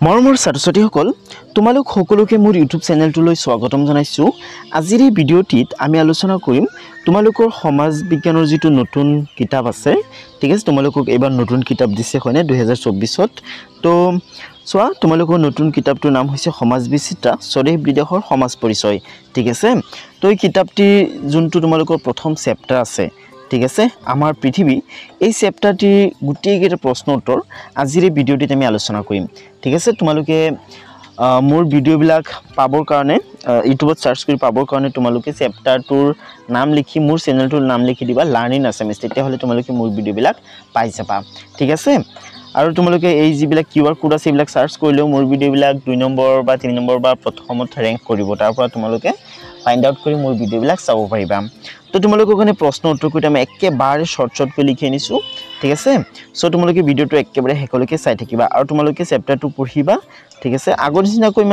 মৰমৰ ছাত্ৰ-ছাত্ৰীসকল তোমালোক সকলোকে মোৰ ইউটিউব চেনেলটোলৈ স্বাগতম জনাইছো। আজিৰ এই ভিডিঅ'টিত আমি আলোচনা কৰিম তোমালোকৰ সমাজ বিজ্ঞানৰ যিটো নতুন কিতাপ আছে, ঠিক আছে, তোমালোকক এবাৰ নতুন কিতাপ দিছে হয়নে 2024ত। তো চোৱা, তোমালোকৰ নতুন কিতাপটোৰ নাম হৈছে সমাজ বিচিত্ৰা স্বদেশ বিদেশৰ সমাজ পৰিচয়, ঠিক আছে। তো এই কিতাপটিৰ যোনটো তোমালোকৰ প্ৰথম চেপ্টাৰ আছে, ঠিক আছে, আমাৰ পৃথিৱী, এই চেপ্টাৰটিৰ গোটেইকেইটা প্ৰশ্ন উত্তৰ আজিৰ এই ভিডিঅ'টিত আমি আলোচনা কৰিম, ঠিক আছে। তোমালোকে মোৰ ভিডিঅ'বিলাক পাবৰ কাৰণে ইউটিউবত সাৰ্চ কৰি পাবৰ কাৰণে তোমালোকে চেপ্টাৰটোৰ নাম লিখি মোৰ চেনেলটোৰ নাম লিখি দিবা লাৰ্নিং আছামিজ, তেতিয়াহ'লে তোমালোকে মোৰ ভিডিঅ'বিলাক পাই যাবা, ঠিক আছে। আৰু তোমালোকে এই যিবিলাক কিউআৰ কোড আছে এইবিলাক সাৰ্চ কৰিলেও মোৰ ভিডিঅ'বিলাক 2 নম্বৰ বা 3 নম্বৰ বা প্ৰথমত ৰেংক কৰিব, তাৰ পৰা তোমালোকে ফাইন্ড আউট কৰি মোৰ ভিডিঅ'বিলাক চাব পাৰিবা। তো তোমালোকৰ কাৰণে প্ৰশ্ন উত্তৰ কৰি আমি একেবাৰে শৰ্টকৈ লিখি আনিছোঁ, ঠিক আছে। সো তোমালোকে ভিডিঅ'টো একেবাৰে শেষলৈকে চাই থাকিবা আৰু তোমালোকে চেপ্টাৰটো পঢ়িবা, ঠিক আছে। আগৰ নিচিনাকৈ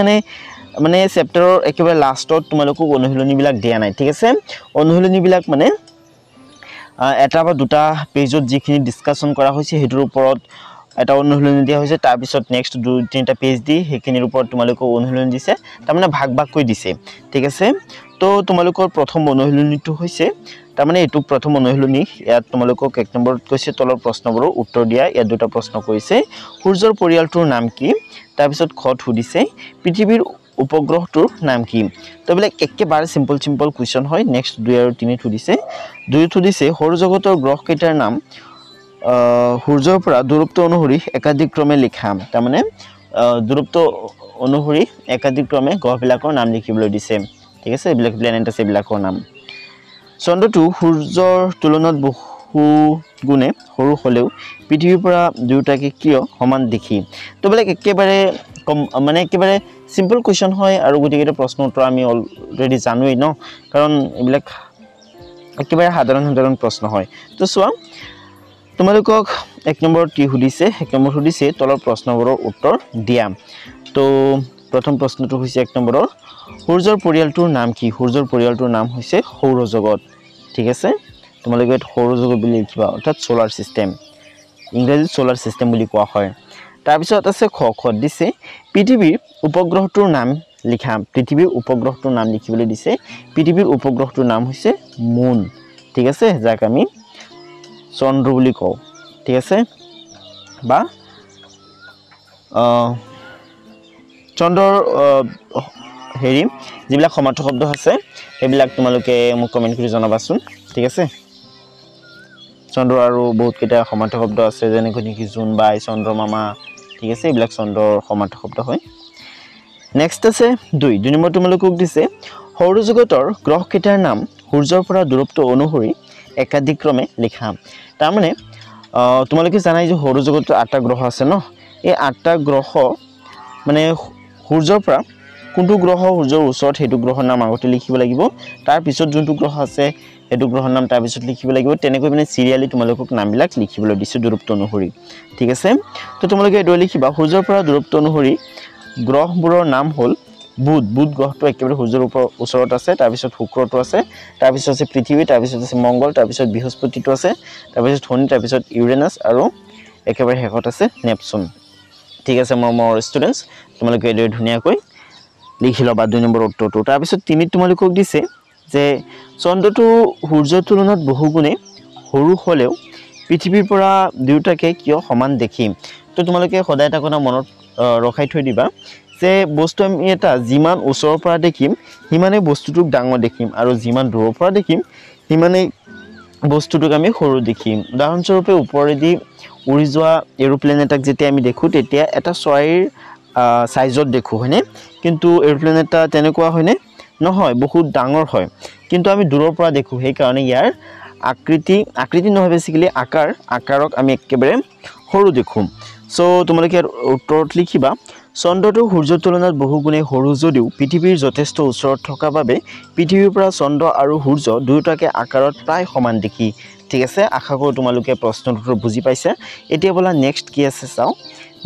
মানে চেপ্টাৰৰ একেবাৰে লাষ্টত তোমালোকক অনুশীলনীবিলাক দিয়া নাই, ঠিক আছে। অনুশীলনীবিলাক মানে এটা বা দুটা পেজত যিখিনি ডিছকাশ্যন কৰা হৈছে সেইটোৰ ওপৰত এটা অনুশীলনী দিয়া হৈছে, তাৰপিছত নেক্সট 2-3টা পেজ দি সেইখিনিৰ ওপৰত তোমালোকক অনুশীলনী দিছে, তাৰমানে ভাগ ভাগকৈ দিছে, ঠিক আছে। তো তোমালোকৰ প্ৰথম অনুশীলনীটো হৈছে, তাৰমানে এইটো প্ৰথম অনুশীলনী। ইয়াত তোমালোকক 1 নম্বৰত কৈছে তলৰ প্ৰশ্নবোৰৰ উত্তৰ দিয়া। ইয়াত দুটা প্ৰশ্ন কৰিছে, সূৰ্যৰ পৰিয়ালটোৰ নাম কি, তাৰপিছত খত সুধিছে পৃথিৱীৰ উপগ্ৰহটোৰ নাম কি। তো এইবিলাক একেবাৰে চিম্পল কুৱেশ্যন হয়। নেক্সট 2 আৰু 3 সুধিছে, 2 সুধিছে সৌৰজগতৰ গ্ৰহকেইটাৰ নাম সূৰ্যৰ পৰা দূৰত্ব অনুসৰি একাধিক্ৰমে লিখা, তাৰমানে দূৰত্ব অনুসৰি একাধিক্ৰমে গ্ৰহবিলাকৰ নাম লিখিবলৈ দিছে, ঠিক আছে। এইবিলাক প্লেনেট আছে, এইবিলাকৰ নাম। চন্দ্ৰটো সূৰ্যৰ তুলনাত বহু গুণে সৰু হ'লেও পৃথিৱীৰ পৰা দুয়োটাকে কিয় সমান দেখি। তো এইবিলাক একেবাৰে মানে একেবাৰে চিম্পল কুৱেশ্যন হয় আৰু গোটেইকেইটা প্ৰশ্ন উত্তৰ আমি অলৰেডি জানোৱেই ন, কাৰণ এইবিলাক একেবাৰে সাধাৰণ প্ৰশ্ন হয়। তো চোৱা, তোমালোকক 1 নম্বৰত কি সুধিছে, 1 নম্বৰত সুধিছে তলৰ প্ৰশ্নবোৰৰ উত্তৰ দিয়া। তো প্ৰথম প্ৰশ্নটো হৈছে 1 নম্বৰৰ, সূৰ্যৰ পৰিয়ালটোৰ নাম কি। সূৰ্যৰ পৰিয়ালটোৰ নাম হৈছে সৌৰজগত, ঠিক আছে। তোমালোকে সৌৰজগত বুলি লিখিবা, অৰ্থাৎ সোলাৰ চিষ্টেম, ইংৰাজীত সোলাৰ চিষ্টেম বুলি কোৱা হয়। তাৰপিছত আছে খত দিছে পৃথিৱীৰ উপগ্ৰহটোৰ নাম লিখা। পৃথিৱীৰ উপগ্ৰহটোৰ নাম লিখিবলৈ দিছে। পৃথিৱীৰ উপগ্ৰহটোৰ নাম হৈছে মুন, ঠিক আছে, যাক আমি চন্দ্ৰ বুলি কওঁ, ঠিক আছে, বা চন্দ্ৰৰ যিবিলাক সমাৰ্থক শব্দ আছে সেইবিলাক তোমালোকে মোক কমেণ্ট কৰি জনাবাচোন, ঠিক আছে। চন্দ্ৰ আৰু বহুতকেইটা সমাৰ্থক শব্দ আছে, যেনেকৈ নেকি জোনবাই, চন্দ্ৰমামা, ঠিক আছে, এইবিলাক চন্দ্ৰৰ সমাৰ্থক শব্দ হয়। নেক্সট আছে 2 নম্বৰ, তোমালোকক দিছে সৌৰজগতৰ গ্ৰহকেইটাৰ নাম সূৰ্যৰ পৰা দূৰত্ব অনুসৰি একাধিক্ৰমে লিখা। তাৰমানে তোমালোকে জানাই যে সৌৰজগতৰ 8টা গ্ৰহ আছে ন। এই 8টা গ্ৰহ মানে সূৰ্যৰ পৰা কোনটো গ্ৰহ সূৰ্যৰ ওচৰত সেইটো গ্ৰহৰ নাম আগতে লিখিব লাগিব, তাৰপিছত যোনটো গ্ৰহ আছে সেইটো গ্ৰহৰ নাম তাৰপিছত লিখিব লাগিব। তেনেকৈ মানে চিৰিয়েলি তোমালোকক নামবিলাক লিখিবলৈ দিছোঁ দূৰত্ব অনুসৰি, ঠিক আছে। তো তোমালোকে এইদৰে লিখিবা, সূৰ্যৰ পৰা দূৰত্ব অনুসৰি গ্ৰহবোৰৰ নাম হ'ল বুধ গ্ৰহটো একেবাৰে সূৰ্যৰ ওচৰত আছে, তাৰপিছত শুক্ৰটো আছে, তাৰপিছত আছে পৃথিৱী, তাৰপিছত আছে মংগল, তাৰপিছত বৃহস্পতিটো আছে, তাৰপিছত শনি, তাৰপিছত ইউৰেনাছ আৰু একেবাৰে শেষত আছে নেপচুন, ঠিক আছে। মোৰ ষ্টুডেণ্টছ, তোমালোকে এইদৰে ধুনীয়াকৈ লিখি ল'বা 2 নম্বৰ উত্তৰটো। তাৰপিছত 3 তোমালোকক দিছে যে চন্দ্ৰটো সূৰ্যৰ তুলনাত বহু গুণে সৰু হ'লেও পৃথিৱীৰ পৰা দুয়োটাকে কিয় সমান দেখিম। তো তোমালোকে সদায় এটা কথা মনত ৰখাই থৈ দিবা যে বস্তু আমি এটা যিমান ওচৰৰ পৰা দেখিম সিমানেই বস্তুটোক ডাঙৰ দেখিম, আৰু যিমান দূৰৰ পৰা দেখিম সিমানেই বস্তুটোক আমি সৰু দেখিম। উদাহৰণস্বৰূপে ওপৰেদি উৰি যোৱা এৰোপ্লেন এটাক যেতিয়া আমি দেখোঁ তেতিয়া এটা চৰাইৰ সাইজত দেখোঁ, হয়নে, কিন্তু এৰোপ্লেন এটা তেনেকুৱা হয়নে, নহয়, বহুত ডাঙৰ হয়, কিন্তু আমি দূৰৰ পৰা দেখোঁ, সেইকাৰণে ইয়াৰ আকৃতি নহয়, বেছিকেলি আকাৰক আমি একেবাৰে সৰু দেখোঁ। সো তোমালোকে ইয়াৰ উত্তৰত লিখিবা, চন্দ্ৰটো সূৰ্যৰ তুলনাত বহু গুণে সৰু যদিও পৃথিৱীৰ যথেষ্ট ওচৰত থকা বাবে পৃথিৱীৰ পৰা চন্দ্ৰ আৰু সূৰ্য দুয়োটাকে আকাৰত প্ৰায় সমান দেখি, ঠিক আছে। আশা কৰোঁ তোমালোকে প্ৰশ্নটো বুজি পাইছা। এতিয়া ব'লা নেক্সট কি আছে চাওঁ।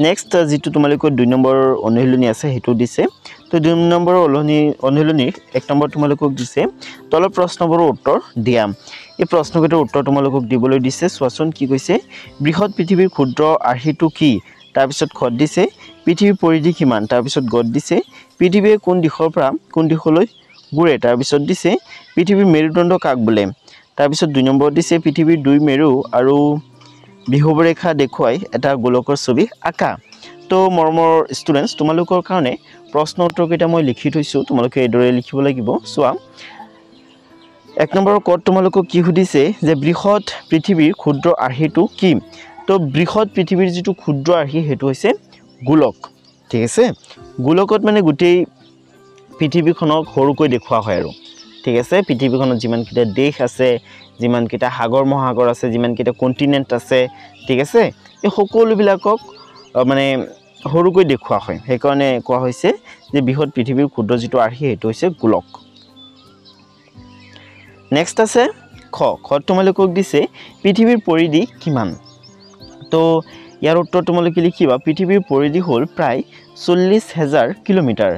নেক্সট যিটো তোমালোকৰ 2 নম্বৰ অনুশীলনী আছে সেইটো দিছে। তো 2 নম্বৰ অনুশীলনীৰ 1 নম্বৰ তোমালোকক দিছে তলৰ প্ৰশ্নবোৰৰ উত্তৰ দিয়া। এই প্ৰশ্নকেইটাৰ উত্তৰ তোমালোকক দিবলৈ দিছে। চোৱাচোন কি কৈছে, বৃহৎ পৃথিৱীৰ ক্ষুদ্ৰ আৰ্হিটো কি, তাৰপিছত খত দিছে পৃথিৱীৰ পৰিধি কিমান তাৰপিছত গত দিছে পৃথিৱীয়ে কোন দিশৰ পৰা কোন দিশলৈ ঘূৰে তাৰপিছত দিছে পৃথিৱীৰ মেৰুদণ্ড কাক বোলে তাৰপিছত 2 নম্বৰ দিছে পৃথিৱীৰ দুই মেৰু আৰু বিহুব ৰেখা দেখুৱাই এটা গোলকৰ ছবি আঁকা তো মৰমৰ ষ্টুডেন্টস তোমালোকৰ কাৰণে প্ৰশ্ন উত্তৰ কেইটা মই লিখি থৈছো তোমালোকে এদৰে লিখিব লাগিব সোৱা 1 নম্বৰৰ কোড তোমালোকক কি সুধিছে যে বৃহৎ পৃথিৱীৰ ক্ষুদ্ৰ আৰ্হিটো কি তো বৃহৎ পৃথিৱীৰ যেটো ক্ষুদ্ৰ আৰ্হি হেতু হৈছে গোলক ঠিক আছে গোলকত মানে গুটেই পৃথিৱীখনক সৰুকৈ দেখুৱা হয় আৰু ঠিক আছে পৃথিৱীখনত যিমান কিটা দেশ আছে যিমান কিটা সাগৰ মহাসাগৰ আছে যিমান কিটা কন্টিনেন্ট আছে ঠিক আছে এই সকলো বিলাকক মানে সৰুকৈ দেখুৱা হয় সেই কাৰণে কোৱা হৈছে যে বৃহৎ পৃথিৱীৰ ক্ষুদ্ৰ যেটো আৰ্হি হেতু হৈছে গোলক নেক্সট আছে খ তোমালোকক দিছে পৃথিৱীৰ পৰিধি কিমান তো ইয়াৰ উত্তৰ তোমালোকে লিখিবা পৃথিৱীৰ পৰিধি হ'ল প্ৰায় 40000 কিলোমিটাৰ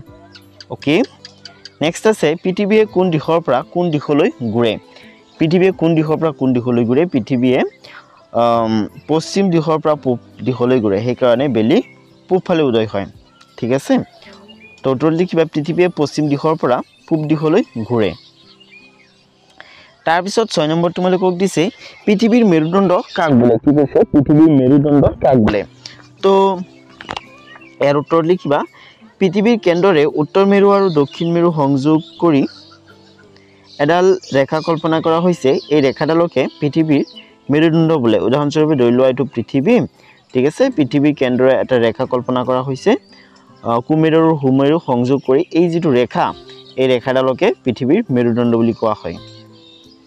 ওকে নেক্সট আছে পৃথিৱীয়ে কোন দিশৰ পৰা কোন দিশলৈ ঘূৰে পৃথিৱীয়ে কোন দিশৰ পৰা কোন দিশলৈ ঘূৰে পৃথিৱীয়ে পশ্চিম দিশৰ পৰা পূব দিশলৈ ঘূৰে সেই কাৰণে বেলি পূব ফালে উদয় হয় ঠিক আছে তো উত্তৰ লিখিবা পৃথিৱীয়ে পশ্চিম দিশৰ পৰা পূব দিশলৈ ঘূৰে তাৰ পিছত 6 নম্বৰ তোমালোকক দিছে পৃথিৱীৰ মেৰুদণ্ড কাক বোলে কি কৈছে পৃথিৱীৰ মেৰুদণ্ড কাক বোলে তো এৰ উত্তৰ লিখিবা পৃথিৱীৰ কেন্দ্ৰৰে উত্তৰ মেৰু আৰু দক্ষিণ মেৰু সংযোগ কৰি এডাল ৰেখা কল্পনা কৰা হৈছে এই ৰেখাডালকে পৃথিৱীৰ মেৰুদণ্ড বোলে উদাহৰণস্বৰূপে ধৰি লোৱা এটো পৃথিৱী ঠিক আছে পৃথিৱীৰ কেন্দ্ৰৰে এটা ৰেখা কল্পনা কৰা হৈছে কুমেৰু আৰু হুমেৰু সংযোগ কৰি এই যেটো ৰেখা এই ৰেখাডালকে পৃথিৱীৰ মেৰুদণ্ড বুলি কোৱা হয়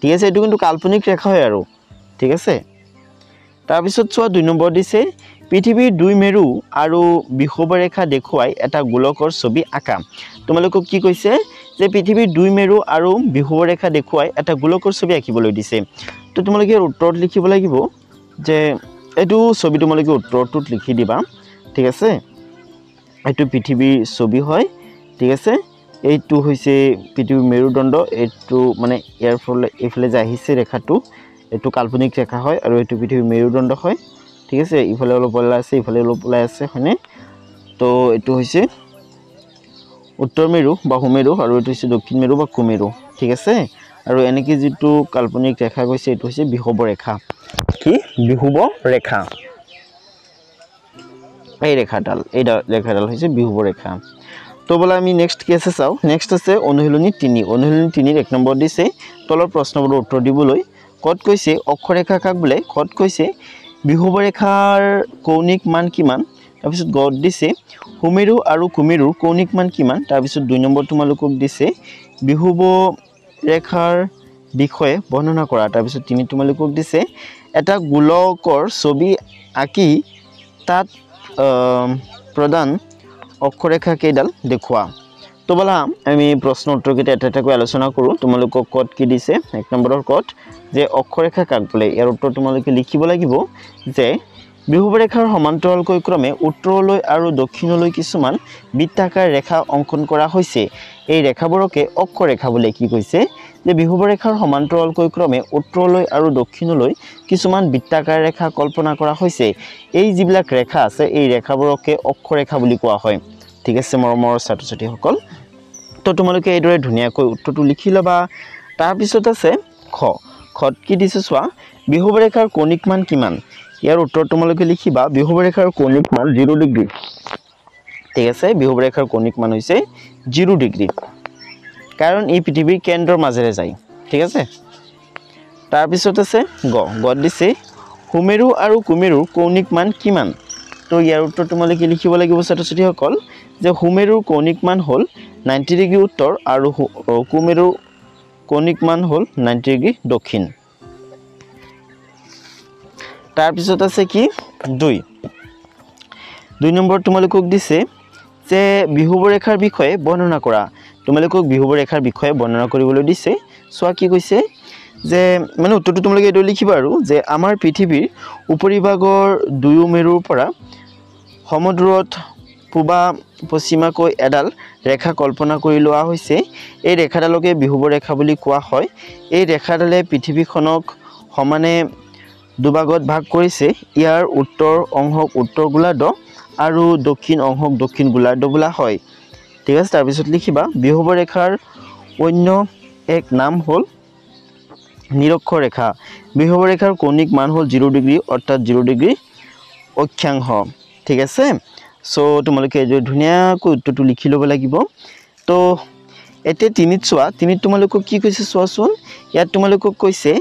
ঠিক আছে এটো কিন্তু কাল্পনিক ৰেখা হয় আৰু ঠিক আছে তাৰ পিছত চোৱা 2 নম্বৰ দিছে পৃথিৱীৰ দুই মেৰু আৰু বিষুৱ ৰেখা দেখুৱাই এটা গোলকৰ ছবি আঁকা তোমালোকক কি কৈছে যে পৃথিৱীৰ দুই মেৰু আৰু বিষুৱ ৰেখা দেখুৱাই এটা গোলকৰ ছবি আঁকিবলৈ দিছে তো তোমালোকে উত্তৰত লিখিব লাগিব যে এটো ছবি তোমালোকে উত্তৰটোত লিখি দিবা ঠিক আছে এটো পৃথিৱীৰ ছবি হয় ঠিক আছে এইটো হৈছে পৃথিৱীৰ মেৰুদণ্ড এটো মানে ইয়াৰ ফলে ইফালে যায় আহিছে ৰেখাটো এটো কাল্পনিক ৰেখা হয় আৰু এটো পৃথিৱীৰ মেৰুদণ্ড হয় ঠিক আছে ইফালে অলপ ওলাই আছে ইফালে অলপ ওলাই আছে হয়নে তো এটো হৈছে উত্তৰ মেৰু বা হুমেৰু আৰু এটো হৈছে দক্ষিণ মেৰু বা কুমেৰু ঠিক আছে আৰু এনেকি যেটো কাল্পনিক ৰেখা গৈছে এটো হৈছে বিষুৱ ৰেখা কি বিষুৱ ৰেখা এই ৰেখাডাল হৈছে বিষুৱ ৰেখা তো বলা আমি নেক্সট কি আছে চাও নেক্সট আছে অনুশীলনী 3 অনুশীলনী 3 ৰ 1 নম্বৰ দিছে তলৰ প্ৰশ্নবোৰ উত্তৰ দিবলৈ কত কৈছে অক্ষৰেখা কাক বোলে কত কৈছে বিষুৱ ৰেখাৰ কৌণিক মান কিমান তাৰ পিছত গত দিছে হুমেৰু আৰু কুমেৰুৰ কৌণিক মান কিমান তাৰ পিছত 2 নম্বৰ তোমালোকক দিছে বিষুৱ ৰেখাৰ বিষয়ে বৰ্ণনা কৰা তাৰ পিছত 3 তোমালোকক দিছে এটা গোলকৰ ছবি আঁকি তাত প্ৰদান অক্ষৰেখা কেইডাল দেখুৱা তো বলা আমি প্ৰশ্ন উত্তৰ কেইটা এটা এটা কৈ আলোচনা কৰো তোমালোকক কত কি দিছে 1 নম্বৰৰ কত যে অক্ষৰেখা কাক বোলে ইয়াৰ উত্তৰ তোমালোকে লিখিব লাগিব যে বিষুৱ ৰেখাৰ সমান্তৰালকৈ ক্ৰমে উত্তৰলৈ আৰু দক্ষিণলৈ কিছুমান বৃত্তাকাৰ ৰেখা অংকন কৰা হৈছে এই ৰেখাবোৰকে অক্ষৰেখা বোলে কি কৈছে যে বিষুৱ ৰেখাৰ সমান্তৰালকৈ ক্ৰমে উত্তৰলৈ আৰু দক্ষিণলৈ কিছুমান বৃত্তাকাৰ ৰেখা কল্পনা কৰা হৈছে এই যিবিলাক ৰেখা আছে এই ৰেখাবোৰকে অক্ষৰেখা বুলি কোৱা হয় ঠিক আছে মৰমৰ ছাত্ৰ-ছাত্ৰীসকল তো তোমালোকে এইদৰে ধুনীয়াকৈ উত্তৰটো লিখি লবা তাৰ পিছত আছে খত কি দিছে চোৱা বিষুৱ ৰেখাৰ কৌণিক মান কিমান ইয়াৰ উত্তৰ তোমালোকে লিখিবা বিষুৱ ৰেখাৰ কৌণিক মান 0 ডিগ্ৰী ঠিক আছে বিষুৱ ৰেখাৰ কৌণিক মান হৈছে 0 ডিগ্ৰী কাৰণ এই পৃথিৱীৰ কেন্দ্ৰৰ মাজেৰে যায় ঠিক আছে তাৰ পিছত আছে গত দিছে হুমেৰু আৰু কুমেৰুৰ কৌণিক মান কিমান তো ইয়াৰ উত্তৰ তোমালোকে লিখিব লাগিব ছাত্ৰ-ছাত্ৰীসকল যে হুমেৰুৰ কৌণিক মান হ'ল 90 ডিগ্ৰী উত্তৰ আৰু কুমেৰুৰ কৌণিক মান হ'ল 90 ডিগ্ৰী দক্ষিণ তাৰ পিছত আছে কি 2 নম্বৰ তোমালোকক দিছে যে বিষুৱ ৰেখাৰ বিষয়ে বৰ্ণনা কৰা তোমালোকক বিষুৱ ৰেখাৰ বিষয়ে বৰ্ণনা কৰিবলৈ দিছে সোৱা কি কৈছে যে মানে উত্তৰটো তোমালোকে এটো লিখিবা আৰু যে আমাৰ পৃথিৱীৰ উপৰিভাগৰ দুয়ো মেৰুৰ পৰা সমদূৰত পূবা পশ্চিমাকৈ এডাল ৰেখা কল্পনা কৰি লোৱা হৈছে এই ৰেখাডালকে বিষুৱ ৰেখা বুলি কোৱা হয় এই ৰেখাডালে পৃথিৱীখনক সমানে দুভাগত ভাগ কৰিছে ইয়াৰ উত্তৰ অংশক উত্তৰ গোলাৰ্ধ আৰু দক্ষিণ অংশক দক্ষিণ গোলাৰ্ধ বোলা হয় ঠিক আছে তাৰ পিছত লিখিবা বিষুৱ ৰেখাৰ অন্য এক নাম হ'ল নিৰক্ষৰ ৰেখা বিষুৱ ৰেখাৰ কৌণিক মান হ'ল 0 ডিগ্ৰী অৰ্থাৎ 0 ডিগ্ৰী অক্ষাংশ ঠিক আছে সো তোমালোকে এই ধুনিয়াকৈ উত্তৰটো লিখি ল'ব লাগিব তো এতে তিনিত চোৱা তিনিত তোমালোকক কি কৈছে চোৱাচোন ইয়াত তোমালোকক কৈছে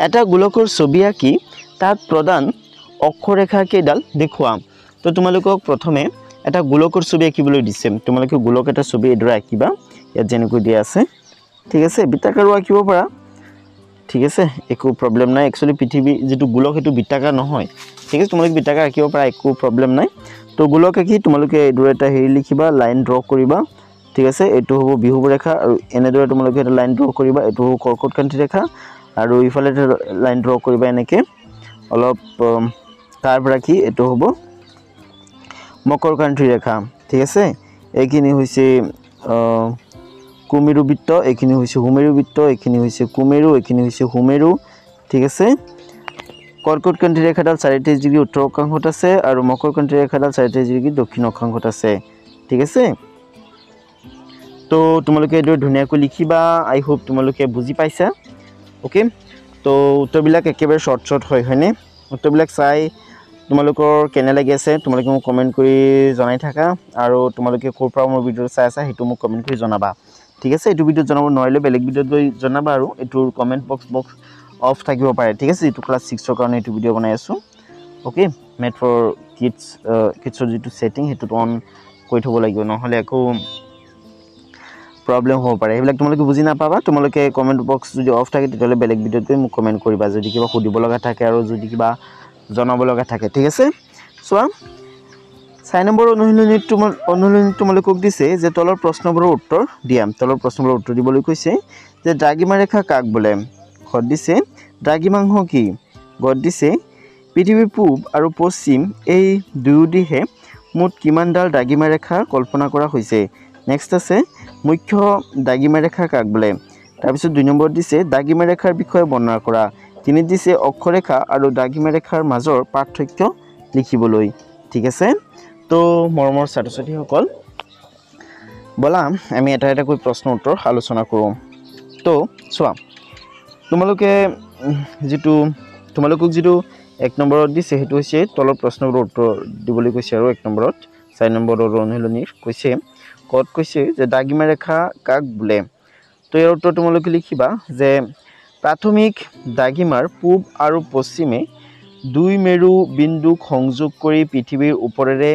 এটা গোলকৰ ছবি আঁকি তাত প্ৰদান অক্ষৰেখা কেইডাল দেখুৱা তো তোমালোকক প্ৰথমে এটা গোলকৰ ছবি আঁকিবলৈ দিছে তোমালোকে গোলক এটা ছবি এদৰা আঁকিবা ইয়াত যেনেকৈ দিয়া আছে ঠিক আছে বৃত্তাকাৰো আঁকিব পাৰা ঠিক আছে একো প্ৰবলেম নাই একচুয়ালি পৃথিৱী যেটো গোলক হেতু বৃত্তাকাৰ নহয় ঠিক আছে তোমালোকে বৃত্তাকাৰ আঁকিব পাৰা একো প্ৰবলেম নাই তো গোলক আঁকি তোমালোকে এদৰা এটা হেৰি লিখিবা লাইন ড্ৰ কৰিবা ঠিক আছে এটো হ'ব বিষুৱ ৰেখা আৰু এনেদৰে তোমালোকে এটা লাইন ড্ৰ কৰিবা এটো হ'ব কৰ্কটক্ৰান্তি ৰেখা আৰু ইফালে এটা লাইন ড্ৰ কৰিবা এনেকে অলপ কাৰ্ভ ৰাখি এটো হ'ব মকৰক্ৰান্তি ৰেখা ঠিক আছে এইখিনি হৈছে কুমেৰু বৃত্ত এইখিনি হৈছে হুমেৰু বৃত্ত এইখিনি হৈছে কুমেৰু এইখিনি হৈছে হুমেৰু ঠিক আছে কৰ্কটক্ৰান্তি ৰেখাডাল 43 ডিগ্ৰী উত্তৰ অক্ষাংশত আছে আৰু মকৰক্ৰান্তি ৰেখাডাল 43 ডিগ্ৰী দক্ষিণ অক্ষাংশত আছে ঠিক আছে তো তোমালোকে এটো ধুনিয়াকৈ লিখিবা আই হোপ তোমালোকে বুজি পাইছা ওকে তো উত্তৰবিলাক একেবাৰে শৰ্ট হয় হয়নে উত্তৰবিলাক চাই তোমালোকৰ কেনে লাগি আছে তোমালোকে মোক কমেন্ট কৰি জনাই থাকা আৰু তোমালোকে কোৰ পৰা মোৰ ভিডিও চাই আছা হেতু মোক কমেন্ট কৰি জনাবা ঠিক আছে এটো ভিডিও জনাব নোৱাৰিলে বেলেগ ভিডিওত গৈ জনাবা আৰু এটোৰ কমেন্ট বক্স অফ থাকিব পাৰে ঠিক আছে এটো ক্লাস 6 ৰ কাৰণে এটো ভিডিও বনাই আছো ওকে মেড ফৰ কিডছৰ যেটো সেটিং হেতু অন কৰি থব লাগিব নহলে একো প্ৰবলেম হ'ব পাৰে এইবিলাক তোমালোকে বুজি নাপাবা তোমালোকে কমেন্ট বক্স যদি অফ থাকে তেতিয়ালে বেলেগ ভিডিওত গৈ মোক কমেন্ট কৰিবা যদি কিবা সুধিব লগা থাকে আৰু যদি কিবা জনাব লগা থাকে ঠিক আছে সোৱা 6 নম্বৰ অনুশীলনী তোমালোকক দিছে যে তলৰ প্ৰশ্নবোৰৰ উত্তৰ দিয়া তলৰ প্ৰশ্নবোৰৰ উত্তৰ দিবলৈ কৈছে যে দ্ৰাঘিমা ৰেখা কাক বোলে ঘট দিছে দ্ৰাঘিমাংশ কি গত দিছে পৃথিৱীৰ পূব আৰু পশ্চিম এই দুয়ো দিশে মুঠ কিমানডাল দ্ৰাঘিমা ৰেখা কল্পনা কৰা হৈছে নেক্সট আছে মুখ্য দ্ৰাঘিমা ৰেখা কাক বোলে তাৰ পিছত 2 নম্বৰ দিছে দ্ৰাঘিমা ৰেখাৰ বিষয়ে বৰ্ণনা কৰা তিনি দিছে অক্ষৰেখা আৰু দ্ৰাঘিমা ৰেখাৰ মাজৰ পাৰ্থক্য লিখিবলৈ ঠিক আছে তো মৰমৰ ছাত্ৰ-ছাত্ৰীসকল বলা আমি এটা এটা কৈ প্ৰশ্ন উত্তৰ আলোচনা কৰো তো চোৱা তোমালোকে তোমালোকক যেটো 1 নম্বৰত দিছে হেতু হৈছে তলৰ প্ৰশ্নবোৰৰ উত্তৰ দিবলৈ কৈছে আৰু 1 নম্বৰত 4 নম্বৰৰ অনুশীলনীৰ কৈছে কত কৈছে যে দ্ৰাঘিমা ৰেখা কাক বোলে তো ইয়াৰ উত্তৰ তোমালোকে লিখিবা যে প্ৰাথমিক দ্ৰাঘিমাৰ পূব আৰু পশ্চিমে দুই মেৰু বিন্দুক সংযোগ কৰি পৃথিৱীৰ ওপৰেৰে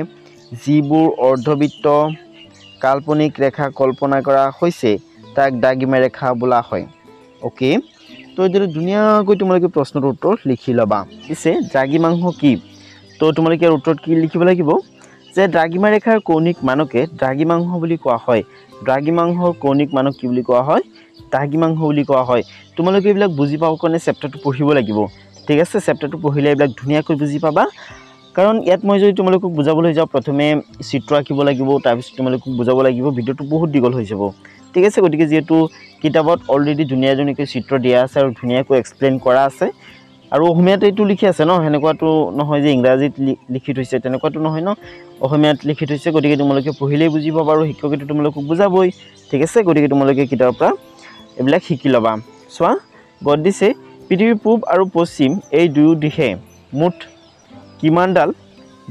যিবোৰ অৰ্ধবৃত্ত কাল্পনিক ৰেখা কল্পনা কৰা হৈছে তাক দ্ৰাঘিমা ৰেখা বোলা হয় ওকে তো এটো ধুনিয়াকৈ তোমালোকে প্ৰশ্নৰ উত্তৰ লিখি লবা পিছে দ্ৰাঘিমাংশ কি তো তোমালোকে উত্তৰত কি লিখিব লাগিব যে দ্ৰাঘিমা ৰেখাৰ কৌণিক মানকে দ্ৰাঘিমাংশ বুলি কোৱা হয় দ্ৰাঘিমাংশৰ কৌণিক মানক কি বুলি কোৱা হয় দ্ৰাঘিমাংশ বুলি কোৱা হয় তোমালোকে এইবিলাক বুজি পাব কাৰণে চেপ্টাৰটো পঢ়িব লাগিব ঠিক আছে চেপ্টাৰটো পঢ়িলে এইবিলাক ধুনিয়াকৈ বুজি পাবা কাৰণ ইয়াত মই যদি তোমালোকক বুজাবলৈ যাও প্ৰথমে চিত্ৰ আঁকিব লাগিব তাৰ পিছত তোমালোকক বুজাব লাগিব ভিডিওটো বহুত দীঘল হৈ যাব ঠিক আছে গতিকে যেহেতু কিতাপত অলৰেডি ধুনিয়াজনীকৈ চিত্ৰ দিয়া আছে আৰু ধুনিয়াকৈ এক্সপ্লেইন কৰা আছে আৰু অসমীয়াত এইটো লিখি আছে ন হেনেকুৱাটো নহয় যে ইংৰাজীত লিখি থৈছে তেনেকুৱাটো নহয় ন অসমীয়াত লিখি থৈছে গতিকে তোমালোকে পঢ়িলেই বুজি পাবা আৰু শিক্ষকে তোমালোকক বুজাবই ঠিক আছে গতিকে তোমালোকে কিতাপৰ পৰা এইবিলাক শিকি লবা সোৱা গত দিছে পৃথিৱীৰ পূব আৰু পশ্চিম এই দুয়ো দিশে মুঠ কিমানডাল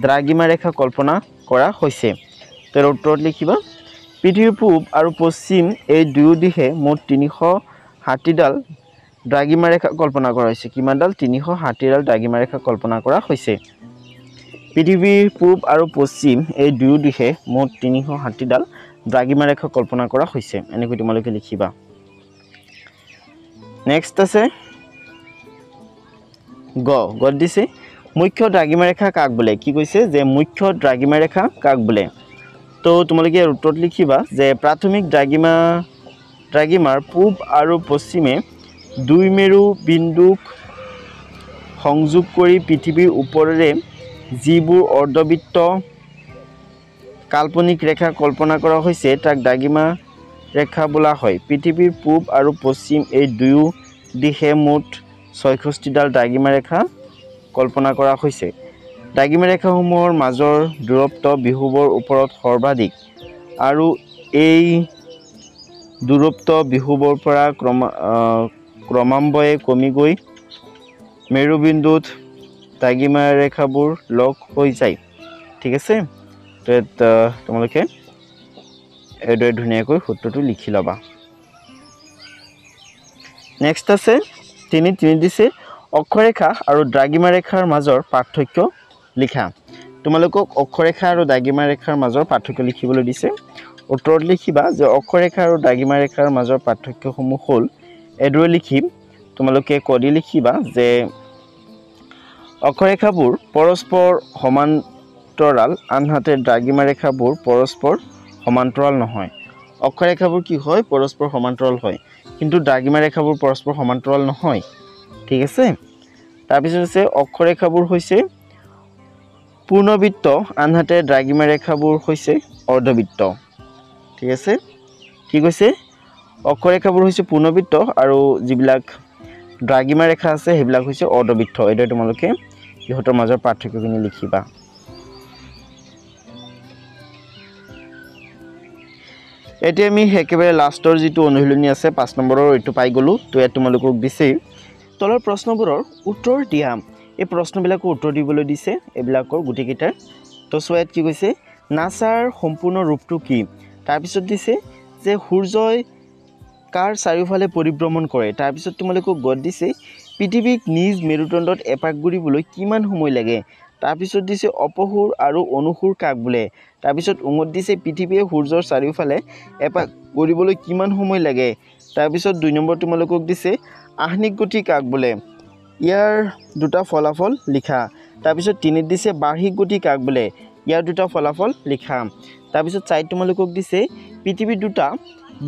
দ্ৰাঘিমা ৰেখা কল্পনা কৰা হৈছে তাৰ উত্তৰত লিখিবা পৃথিৱীৰ পূব আৰু পশ্চিম এই দুয়ো দিশে মুঠ 360ডাল দ্ৰাঘিমা ৰেখা কল্পনা কৰা হৈছে কিমানডাল 360ডাল দ্ৰাঘিমা ৰেখা কল্পনা কৰা হৈছে পৃথিৱীৰ পূব আৰু পশ্চিম এই দুয়ো দিশে মুঠ 360ডাল দ্ৰাঘিমা ৰেখা কল্পনা কৰা হৈছে এনেকৈ তোমালোকে লিখিবা নেক্সট আছে গত দিছে মুখ্য দ্ৰাঘিমা ৰেখা কাক বোলে কি কৈছে যে মুখ্য দ্ৰাঘিমা ৰেখা কাক বোলে তো তোমালোকে উত্তৰত লিখিবা যে প্ৰাথমিক দ্ৰাঘিমাৰ পূব আৰু পশ্চিমে দুই মেৰু বিন্দুক সংযোগ কৰি পৃথিৱীৰ ওপৰেৰে যিবোৰ অৰ্ধবৃত্ত কাল্পনিক ৰেখা কল্পনা কৰা হৈছে তাক দ্ৰাঘিমা ৰেখা বোলা হয় পৃথিৱীৰ পূব আৰু পশ্চিম এই দুয়ো দিশে মুঠ 66ডাল দ্ৰাঘিমা ৰেখা কল্পনা কৰা হৈছে দ্ৰাঘিমা ৰেখাসমূহৰ মাজৰ দূৰত্ব বিহুবৰ ওপৰত সৰ্বাধিক আৰু এই দূৰত্ব বিহুবৰ পৰা ক্ৰমান্বয়ে কমি গৈ মেৰুবিন্দুত দ্ৰাঘিমা ৰেখাবোৰ লগ হৈ যায় ঠিক আছে তো তোমালোকে এইদৰে ধুনীয়াকৈ সূত্ৰটো লিখি ল'বা নেক্সট আছে 3 দিছে অক্ষৰেখা আৰু দ্ৰাঘিমা ৰেখাৰ মাজৰ পাৰ্থক্য লিখা তোমালোকক অক্ষৰেখা আৰু দ্ৰাঘিমা ৰেখাৰ মাজৰ পাৰ্থক্য লিখিবলৈ দিছে উত্তৰত লিখিবা যে অক্ষৰেখা আৰু দ্ৰাঘিমা ৰেখাৰ মাজৰ পাৰ্থক্যসমূহ হ'ল এদৰে লিখিম তোমালোকে কডি লিখিবা যে অক্ষৰেখাবোৰ পৰস্পৰ সমান্তৰাল আনহাতে দ্ৰাঘিমা ৰেখাবোৰ পৰস্পৰ সমান্তৰাল নহয় অক্ষৰেখাবোৰ কি হয় পৰস্পৰ সমান্তৰাল হয় কিন্তু দ্ৰাঘিমা ৰেখাবোৰ পৰস্পৰ সমান্তৰাল নহয় ঠিক আছে তাৰ পিছত আছে অক্ষৰেখাবোৰ হৈছে পূৰ্ণবৃত্ত আনহাতে দ্ৰাঘিমা ৰেখাবোৰ হৈছে অৰ্ধবৃত্ত ঠিক আছে কি কৈছে অক্ষৰেখাবোৰ হৈছে পূৰ্ণবৃত্ত আৰু যিবিলাক দ্ৰাঘিমা ৰেখা আছে সেইবিলাক হৈছে অৰ্ধবৃত্ত এইদৰে তোমালোকে ইহঁতৰ মাজৰ পাৰ্থক্যখিনি লিখিবা এতিয়া আমি একেবাৰে লাষ্টৰ যিটো অনুশীলনী আছে 5 নম্বৰৰ এইটো পাই গলো তো ইয়াত তোমালোকক দিছে তলৰ প্ৰশ্নবোৰৰ উত্তৰ দিয়া এই প্ৰশ্নবিলাকৰ উত্তৰ দিবলৈ দিছে এইবিলাকৰ গুটিকেইটাৰ তো সোয়াত কি কৈছে নাসাৰ সম্পূৰ্ণ ৰূপটো কি তাৰ পিছত দিছে যে সূৰ্যই কাৰ চাৰিওফালে পৰিভ্ৰমণ কৰে তাৰ পিছত তোমালোকক গদ দিছে পৃথিৱীক নিজ মেৰুদণ্ডত এপাক ঘূৰিবলৈ কিমান সময় লাগে তাৰ পিছত দিছে অপহুৰ আৰু অনুহুৰ কাক বোলে তাৰ পিছত উঙত দিছে পৃথিৱীয়ে সূৰ্যৰ চাৰিওফালে এপাক ঘূৰিবলৈ কিমান সময় লাগে তাৰ পিছত 2 নম্বৰ তোমালোকক দিছে আহ্নিক গতি কাক বোলে ইয়াৰ দুটা ফলাফল লিখা তাৰ পিছত 3 দিছে বাৰ্ষিক গতি কাক বোলে ইয়াৰ দুটা ফলাফল লিখা তাৰ পিছত 4 তোমালোকক দিছে পৃথিৱীৰ দুটা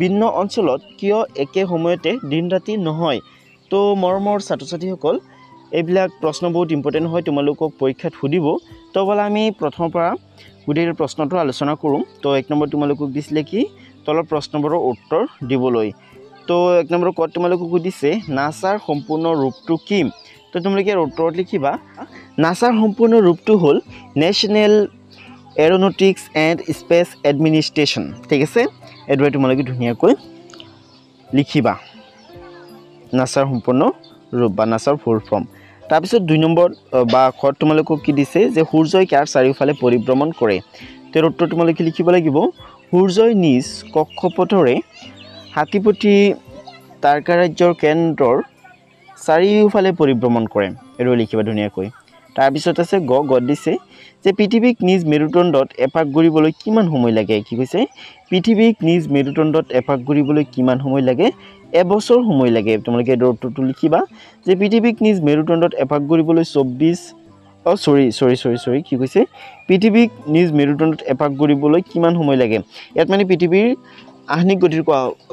ভিন্ন অঞ্চলত কিয় একে সময়তে দিন ৰাতি নহয় তো মৰমৰ ছাত্ৰ-ছাত্ৰীসকল এইবিলাক প্ৰশ্ন বহুত ইম্পৰ্টেন্ট হয় তোমালোকক পৰীক্ষাত সুধিব তো বলা আমি প্ৰথমৰ পৰা গুটেই প্ৰশ্নটো আলোচনা কৰোঁ তো 1 নম্বৰ তোমালোকক দিছিলে কি তলৰ প্ৰশ্নবোৰৰ উত্তৰ দিবলৈ তো 1 নম্বৰ কোড তোমালোকক দিছে নাসাৰ সম্পূৰ্ণ ৰূপটো কি তো তোমালোকে উত্তৰত লিখিবা নাসাৰ সম্পূৰ্ণ ৰূপটো হ'ল national aeronautics and space administration ঠিক আছে এদৰে তোমালোকে ধুনীয়াকৈ লিখিবা নাসাৰ সম্পূৰ্ণ ৰূপ বা নাসাৰ ফুল ফৰ্ম তাৰ পিছত 2 নম্বৰ বা খত তোমালোকক কি দিছে যে সূৰ্যই কাৰ চাৰিওফালে পৰিভ্ৰমণ কৰে তেৰ উত্তৰ তোমালোকে লিখিব লাগিব সূৰ্যই নিজ কক্ষপথৰে হাতীপতি তাৰকাৰাজ্যৰ কেন্দ্ৰৰ চাৰিওফালে পৰিভ্ৰমণ কৰে এৰো লিখিবা ধুনীয়াকৈ তাৰ পিছত আছে গদ দিছে যে পৃথিৱীক নিজ মেৰুদণ্ডত এপাক ঘূৰিবলৈ কিমান সময় লাগে কি কৈছে পৃথিৱীক নিজ মেৰুদণ্ডত এপাক ঘূৰিবলৈ কিমান সময় লাগে এবছৰ সময় লাগে তোমালোকে এৰ উত্তৰটো লিখিবা যে পৃথিৱীক নিজ মেৰুদণ্ডত এপাক ঘূৰিবলৈ 24 কি কৈছে পৃথিৱীক নিজ মেৰুদণ্ডত এপাক ঘূৰিবলৈ কিমান সময় লাগে ইয়াত মানে পৃথিৱীৰ আহ্নিক গতিৰ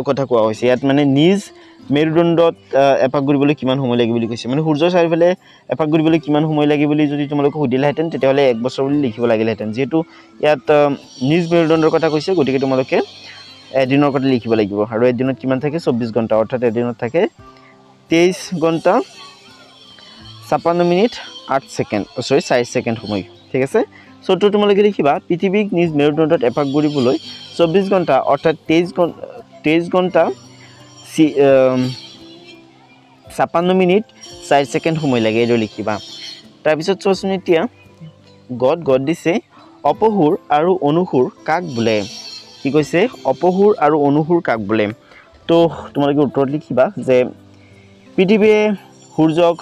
কথা কোৱা হৈছে ইয়াত মানে নিজ মেৰুদণ্ডত এপাক ঘূৰিবলৈ কিমান সময় লাগে বুলি কৈছে মানে সূৰ্যৰ চাৰিওফালে এপাক ঘূৰিবলৈ কিমান সময় লাগে বুলি যদি তোমালোকে সুধিলাহেঁতেন তেতিয়াহ'লে 1 বছৰ বুলি লিখিব লাগিলহেঁতেন যেহেতু ইয়াত নিজ মেৰুদণ্ডৰ কথা কৈছে গতিকে তোমালোকে এদিনৰ কথা লিখিব লাগিব আৰু এদিনত কিমান থাকে 24 ঘণ্টা অৰ্থাৎ এদিনত থাকে 23 ঘণ্টা 56 মিনিট 8 সেকেন্ড 4 সেকেন্ড সময় ঠিক আছে সটো তোমালোকে লিখিবা পৃথিৱীক নিজ মেৰুদণ্ডত এপাক ঘূৰিবলৈ 24 ঘণ্টা অৰ্থাৎ 23 ঘণ্টা 56 মিনিট 4 সেকেন্ড সময় লাগে এটো লিখিবা তাৰ পিছত চোৱাচোনিতিয়া গদ দিছে অপহুৰ আৰু অনুহুৰ কাক বোলে কি কৈছে অপহুৰ আৰু অনুহুৰ কাক বোলে তো তোমালোকে উত্তৰত লিখিবা যে পৃথিৱীয়ে সূৰ্যক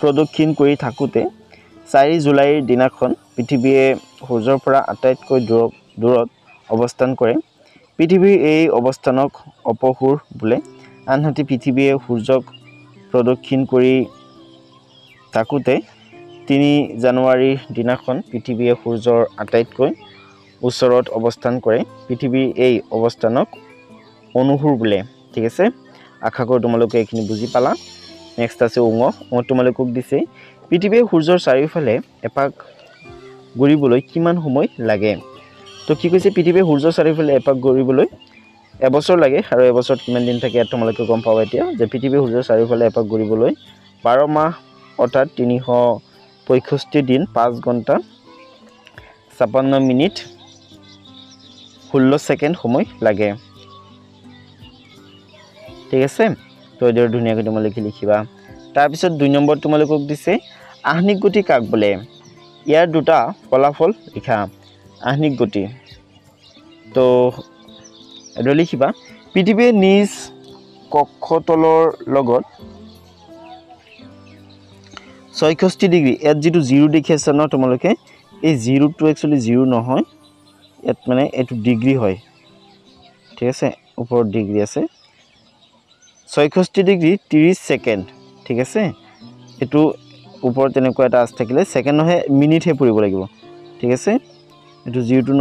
প্ৰদক্ষিণ কৰি থাকোতে 4 জুলাইৰ দিনাখন পৃথিৱীয়ে সূৰ্যৰ পৰা আটাইতকৈ দূৰত অৱস্থান কৰে পৃথিৱীৰ এই অৱস্থানক অপহুৰ বোলে আনহাতে পৃথিৱীয়ে সূৰ্যক প্ৰদক্ষিণ কৰি থাকোতে 3 জানুৱাৰীৰ দিনাখন পৃথিৱীয়ে সূৰ্যৰ আটাইতকৈ ওচৰত অৱস্থান কৰে পৃথিৱীৰ এই অৱস্থানক অনুহুৰ বোলে ঠিক আছে আশা কৰো তোমালোকে এইখিনি বুজি পালা নেক্সট আছে তোমালোকক দিছে পৃথিৱীয়ে সূৰ্যৰ চাৰিওফালে এপাক ঘূৰিবলৈ কিমান সময় লাগে তো কি কৈছে পৃথিৱীয়ে সূৰ্যৰ চাৰিওফালে এপাক ঘূৰিবলৈ এবছৰ লাগে আৰু এবছৰত কিমান দিন থাকে তোমালোকে গম পাবা এতিয়া যে পৃথিৱীয়ে সূৰ্যৰ চাৰিওফালে এপাক ঘূৰিবলৈ 12 মাহ অৰ্থাৎ 65 দিন 5 ঘণ্টা 56 মিনিট 16 সেকেন্ড সময় লাগে ঠিক আছে তো এদৰে ধুনিয়াকৈ তোমালোকে লিখিবা তাৰ পিছত 2 নম্বৰ তোমালোকক দিছে আহ্নিক গতি কাক বলে ইয়াৰ দুটা ফলাফল লিখা আহ্নিক গতি তো এদৰে লিখিবা পৃথিৱীৰ নিজ কক্ষতলৰ লগত 66 ডিগ্ৰী এত যেটো 0 দেখি আছে ন তোমালোকে এই 0 টো একচুয়ালি 0 নহয় এত মানে এটো ডিগ্ৰী হয় ঠিক আছে ওপৰত ডিগ্ৰী আছে 66 ডিগ্ৰী 30 সেকেন্ড ঠিক আছে এটো ওপৰত তেনেকুৱা এটা আছে থাকিলে সেকেন্ড নহয় মিনিট হে পৰিব লাগিব ঠিক আছে এটো 0 টো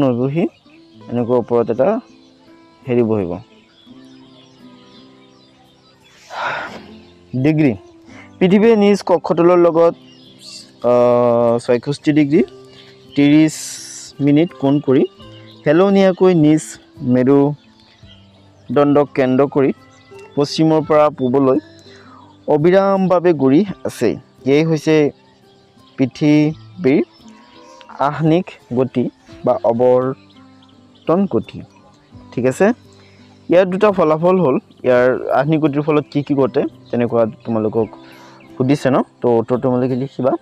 নবহি এনেকুৱা ওপৰত এটা হেৰি বহিব ডিগ্ৰী পৃথিৱীৰ নিজ কক্ষতলৰ লগত 66 ডিগ্ৰী 30 মিনিট কোণ কৰি হেলনিয়াকৈ নিজ মেৰু দণ্ডক কেন্দ্ৰ কৰি পশ্চিমৰ পৰা পূবলৈ অবিৰামভাৱে ঘূৰি আছে এই হৈছে পৃথিৱীৰ আহ্নিক গতি বা অৱৰ্তন গতি ঠিক আছে ইয়াৰ দুটা ফলাফল হল ইয়াৰ আহ্নিক গতিৰ ফলত কি কি ঘটে তেনেকুৱা তোমালোকক সুধিছে ন তো তোমালোকে লিখিবা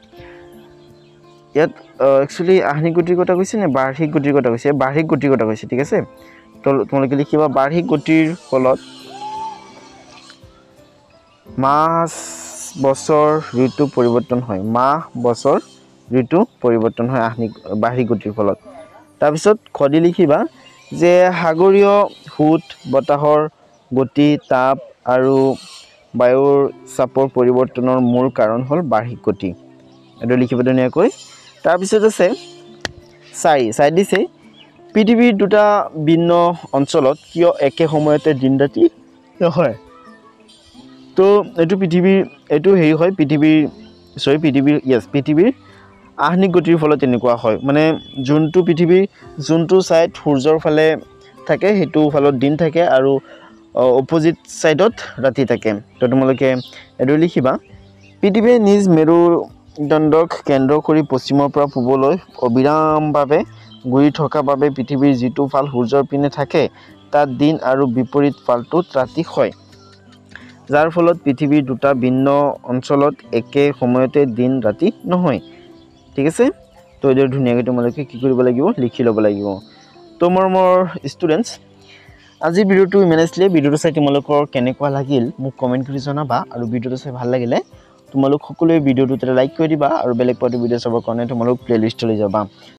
ইয়াত একচুয়ালি আহ্নিক গতিৰ কথা কৈছে নে বাৰ্ষিক গতিৰ কথা কৈছে বাৰ্ষিক গতিৰ কথা কৈছে ঠিক আছে তো তোমালোকে লিখিবা বাৰ্ষিক গতিৰ ফলত মাস বছৰ ঋতু পৰিৱৰ্তন হয় মাহ বছৰ ঋতু পৰিৱৰ্তন হয় আহ্নিক বাৰ্ষিক গতিৰ ফলত তাৰ পিছত খদি লিখিবা যে সাগৰীয় হুত বতাহৰ গতি তাপ আৰু বায়ুৰ চাপৰ পৰিৱৰ্তনৰ মূল কাৰণ হল বাৰ্ষিক গতি এটো লিখিবা ধুনিয়াকৈ তাৰ পিছত আছে চাই দিছে পৃথিৱীৰ দুটা ভিন্ন অঞ্চলত কিয় একে সময়তে দিন ৰাতি হয় তো এটো পৃথিৱীৰ এটো হেৰি হয় পৃথিৱীৰ আহ্নিক গতিৰ ফলত এনেকুৱা হয় মানে যোনটো পৃথিৱীৰ যোনটো সাইড সূৰ্যৰ ফালে থাকে হেতু ফলত দিন থাকে আৰু অপোজিট সাইডত ৰাতি থাকে তো তোমালোকে এটো লিখিবা পৃথিৱীৰ নিজ মেৰু দণ্ডক কেন্দ্ৰ কৰি পশ্চিমৰ পৰা পূবলৈ অবিৰামভাৱে ঘূৰি থকা বাবে পৃথিৱীৰ যেটো ফাল সূৰ্যৰ পিনে থাকে তাত দিন আৰু বিপৰীত ফালটোত ৰাতি হয় যাৰ ফলত পৃথিৱীৰ দুটা ভিন্ন অঞ্চলত একে সময়তে দিন ৰাতি নহয় ঠিক আছে তো এদৰে ধুনিয়াকৈ তোমালোকে কি কৰিব লাগিব লিখি ল'ব লাগিব তো মোৰ ষ্টুডেন্টস আজি ভিডিওটো ইমানেছিলে ভিডিওটো চাই তোমালোকৰ কেনেকুৱা লাগিল মোক কমেন্ট কৰি জনাবা আৰু ভিডিওটো চাই ভাল লাগিলে তোমালোক সকলোৱে ভিডিওটো লাইক কৰি দিবা আৰু বেলেগ পাৰ্টি ভিডিও চাবৰ কাৰণে তোমালোক প্লেলিষ্টলৈ যাবা